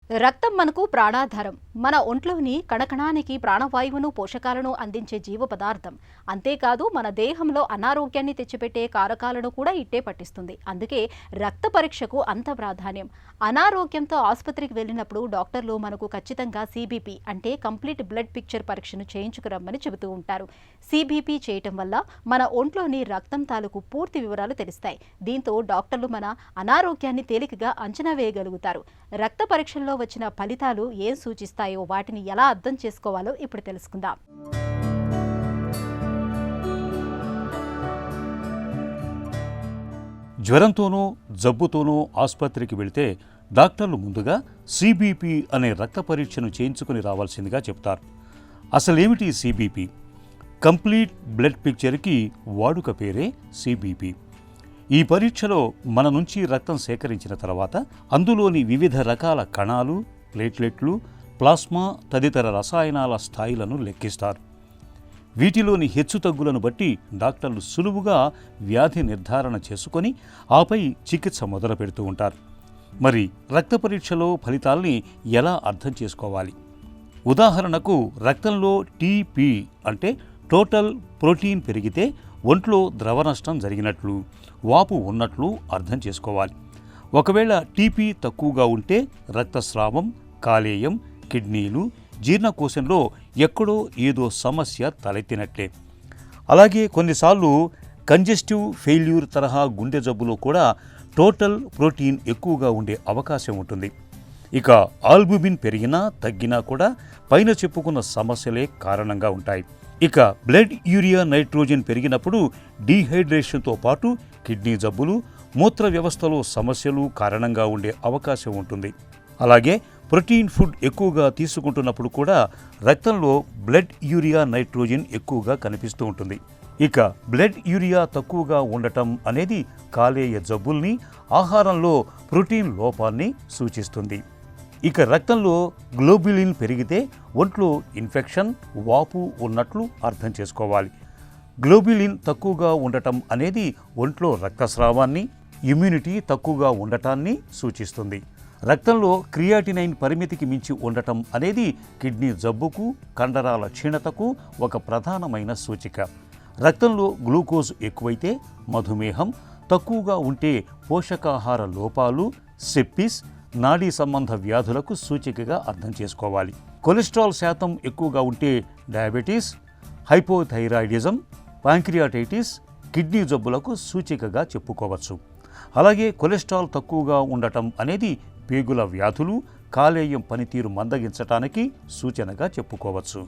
రక్తం మనకు ప్రాణాధారం. మన ఒంట్లోని కణకణానికి ప్రాణవాయువును, పోషకాలను అందించే జీవ పదార్థం. అంతేకాదు మన దేహంలో అనారోగ్యాన్ని తెచ్చిపెట్టే కారకాలను కూడా ఇట్టే పట్టిస్తుంది. అందుకే రక్త పరీక్షకు అంత ప్రాధాన్యం. అనారోగ్యంతో ఆసుపత్రికి వెళ్ళినప్పుడు డాక్టర్లు మనకు ఖచ్చితంగా సిబిపి అంటే కంప్లీట్ బ్లడ్ పిక్చర్ పరీక్షను చేయించుకురమ్మని చెబుతూ ఉంటారు. సిబిపి చేయటం వల్ల మన ఒంట్లోని రక్తం తాలూకు పూర్తి వివరాలు తెలుస్తాయి. దీంతో డాక్టర్లు మన అనారోగ్యాన్ని తేలికగా అంచనా వేయగలుగుతారు. రక్త పరీక్షల్లో వచ్చిన ఫలితాలు ఏం సూచిస్తాయో, వాటిని ఎలా అర్థం చేసుకోవాలో ఇప్పుడు తెలుసుకుందాం. జ్వరంతోనూ జబ్బుతోనూ ఆసుపత్రికి వెళితే డాక్టర్లు ముందుగా సిబిపి అనే రక్త పరీక్షను చేయించుకుని రావాల్సిందిగా చెప్తారు. అసలేమిటి సిబిపి? కంప్లీట్ బ్లడ్ పిక్చర్కి వాడుక పేరే సిబిపి. ఈ పరీక్షలో మన నుంచి రక్తం సేకరించిన తర్వాత అందులోని వివిధ రకాల కణాలు, ప్లేట్లెట్లు, ప్లాస్మా తదితర రసాయనాల స్థాయిలను లెక్కిస్తారు. వీటిలోని హెచ్చుతగ్గులను బట్టి డాక్టర్లు సులువుగా వ్యాధి నిర్ధారణ చేసుకొని ఆపై చికిత్స మొదలు పెడుతూ ఉంటారు. మరి రక్త పరీక్షలో ఫలితాల్ని ఎలా అర్థం చేసుకోవాలి? ఉదాహరణకు రక్తంలో టీపీ అంటే టోటల్ ప్రోటీన్ పెరిగితే ఒంట్లో ద్రవ నష్టం జరిగినట్లు, వాపు ఉన్నట్లు అర్థం చేసుకోవాలి. ఒకవేళ టీపీ తక్కువగా ఉంటే రక్తస్రావం, కాలేయం, కిడ్నీలు, జీర్ణకోశంలో ఎక్కడో ఏదో సమస్య తలెత్తినట్లే. అలాగే కొన్నిసార్లు కంజెస్టివ్ ఫెయిల్యూర్ తరహా గుండె జబ్బులో కూడా టోటల్ ప్రోటీన్ ఎక్కువగా ఉండే అవకాశం ఉంటుంది. ఇక ఆల్బుమిన్ పెరిగినా తగ్గినా కూడా పైన చెప్పుకున్న సమస్యలే కారణంగా ఉంటాయి. ఇక బ్లడ్ యూరియా నైట్రోజన్ పెరిగినప్పుడు డీహైడ్రేషన్తో పాటు కిడ్నీ జబ్బులు, మూత్ర వ్యవస్థలో సమస్యలు కారణంగా ఉండే అవకాశం ఉంటుంది. అలాగే ప్రోటీన్ ఫుడ్ ఎక్కువగా తీసుకుంటున్నప్పుడు కూడా రక్తంలో బ్లడ్ యూరియా నైట్రోజన్ ఎక్కువగా కనిపిస్తూ ఉంటుంది. ఇక బ్లడ్ యూరియా తక్కువగా ఉండటం అనేది కాలేయ జబ్బుల్ని, ఆహారంలో ప్రోటీన్ లోపాన్ని సూచిస్తుంది. ఇక రక్తంలో గ్లోబులిన్ పెరిగితే ఒంట్లో ఇన్ఫెక్షన్, వాపు ఉన్నట్లు అర్థం చేసుకోవాలి. గ్లోబులిన్ తక్కువగా ఉండటం అనేది ఒంట్లో రక్తస్రావాన్ని, ఇమ్యూనిటీ తక్కువగా ఉండటాన్ని సూచిస్తుంది. రక్తంలో క్రియాటినైన్ పరిమితికి మించి ఉండటం అనేది కిడ్నీ జబ్బుకు, కండరాల క్షీణతకు ఒక ప్రధానమైన సూచిక. రక్తంలో గ్లూకోజ్ ఎక్కువైతే మధుమేహం, తక్కువగా ఉంటే పోషకాహార లోపాలు, సెప్సిస్, నాడీ సంబంధ వ్యాధులకు సూచికగా అర్థం చేసుకోవాలి. కొలెస్ట్రాల్ శాతం ఎక్కువగా ఉంటే డయాబెటీస్, హైపోథైరాయిడిజం, ప్యాంక్రియాటైటిస్, కిడ్నీ జబ్బులకు సూచికగా చెప్పుకోవచ్చు. అలాగే కొలెస్ట్రాల్ తక్కువగా ఉండటం అనేది పేగుల వ్యాధులు, కాలేయం పనితీరు మందగించటానికి సూచనగా చెప్పుకోవచ్చు.